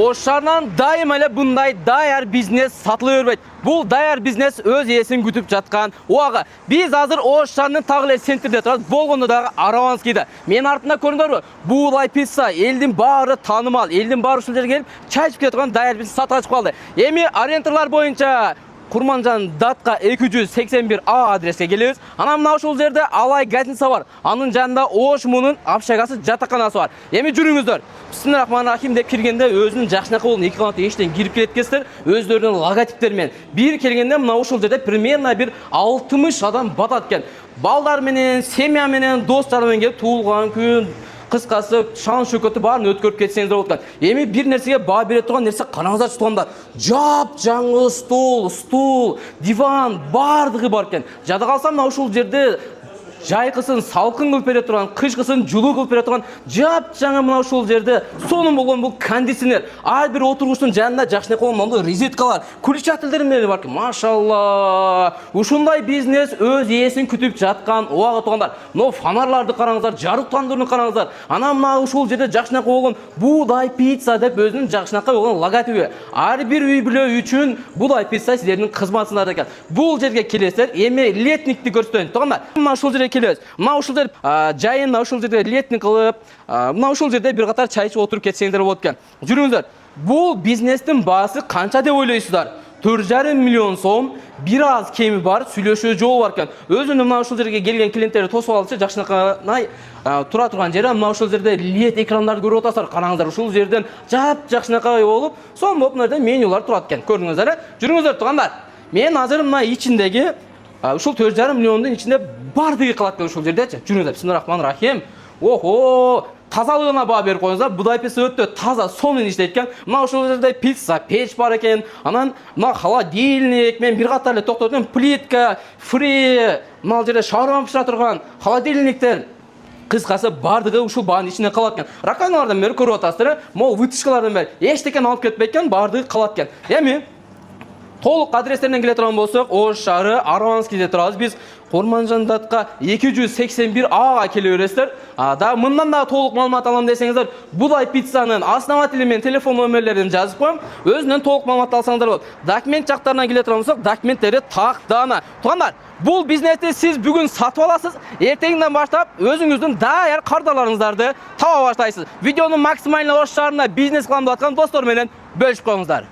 Oşardan daim ele bunday dayar biznes satılıyor beyt. Bu dayar biznes öz yesin kütüp жатқан. Oaga biz hazır Oşar'nın tağıl sentrde turabız. Bolgonda dağı Aravanskiydi. Men артында көрүңөр бу? Булай пицца элдин баары таанымал, элдин баары ушул жерге келип чай ичип кеткен даяр бизнес сатып ачып калды. Эми арендаторлор боюнча Курманжан датка 281А адреске келебиз. Ана мына ушул жерде Алай гостиница бар. Анын жанында Ош мунун общагасы жатаканасы бар. Эми жүрүңүздөр. Бисмиллахманиррахим деп киргенде өзүнүн жакшынака болгон эки канат эштен кирип келет экенсиздер. Өздөрүнүн логотиптери менен. Бир келгенде мына ушул жерде примерно бир 60 адам батат экен. Балдар менен, семья менен, достор менен келип туулган күн кыскасы шан шөкөтү баарын өткөрүп кетсеңиздер болот экен. Эми бир нерсеге баа бере турган нерсе караңыздарчы туугандар. Жап-жаңы стул, диван баардыгы бар экен. Жада калсам мына ушул жерде жайкысын салкын кылып бере турган, кышкысын жылуу кылып бере турган жап-жаңы мына ушул жерде сонун болгон бул кондиционер. Ар бир отургучтун жанында жакшынакай болгон розеткалар, включателдер менен бар экен. Машалла. Ушундай бизнес өз ээсин күтүп жаткан уага туугандар. Мына фонарларды караңыздар, жарыктандырууну караңыздар. Ана мына ушул жерде жакшынакай болгон Будай пицца деп өзүнүн жакшынакай болгон логотиби. Ар бир үй бүлө үчүн Будай пицца силердин кызматыңызда экен. Бул жерге келесиздер, эми летникти көрсөтөйүн туугандар. Мына ушул жерге келебиз. Мына ушул жер жайын мына ушул жерде летник кылып, мына ушул жерде бир катар чай ичип отуруп кетсеңдер болот экен. Жүрүңүздөр. Бул бизнестин баасы канча деп ойлойсуздар? 4,5 миллион сом, бир аз кеми бар, сүйлөшүү жолу бар экен. Өзүнүн мына ушул жерге келген клиенттерди тосуп алчы, жакшынакай тура турган жери мына ушул жерде лед экрандарды көрүп атасыздар. Караңыздар, ушул жерден жакшынакай болуп, сонун болуп мына жерде менюлар турат экен. Көрдүңүздөр, жүрүңүздөр туугандар. Мен азыр мына ичиндеги ушул 4,5 миллиондун ичинде бардыгы калат экен ушул жердечи. Жүрүңүздөр, бисмиллахманиррахим. Охо, тазалыгына баа берип коюңуздар. Будай пицца өтө таза, сонун иштейт экен. Мына ушул жерде пицца, печ бар экен. Анан мына холодильник, мен бир катар эле токтотом, плитка, фри, мына жерде шаурма пышыра турган холодильниктер. Кыскасы бардыгы ушул баанын ичинде калат экен. Раканалардан бери көрүп атасыздар, могу вытяжкалардан бери эчтекен алып кетпейт экен, бардыгы калат экен. Эми толук адрестеринен келе турган болсок, Ош шаары Араванскийде турабыз. Биз Курманжан датка 281А келе бересиздер. Да мындан да толук маалымат алам десеңиздер, Будай пиццанын основатели менен телефон номерлерин жазып коем. Өзүнөн толук маалымат алсаңыздар болот. Документ жактарына келе турган болсок, документтери тактана. Туугандар, бул бизнести сиз бүгүн сатып аласыз, эртеңден баштап өзүңүздүн даяр кардаларыңыздарды таба баштайсыз. Видеонун максималдуу Ош шаарында бизнес кылам деп аткан достор менен бөлүшүп коюңуздар.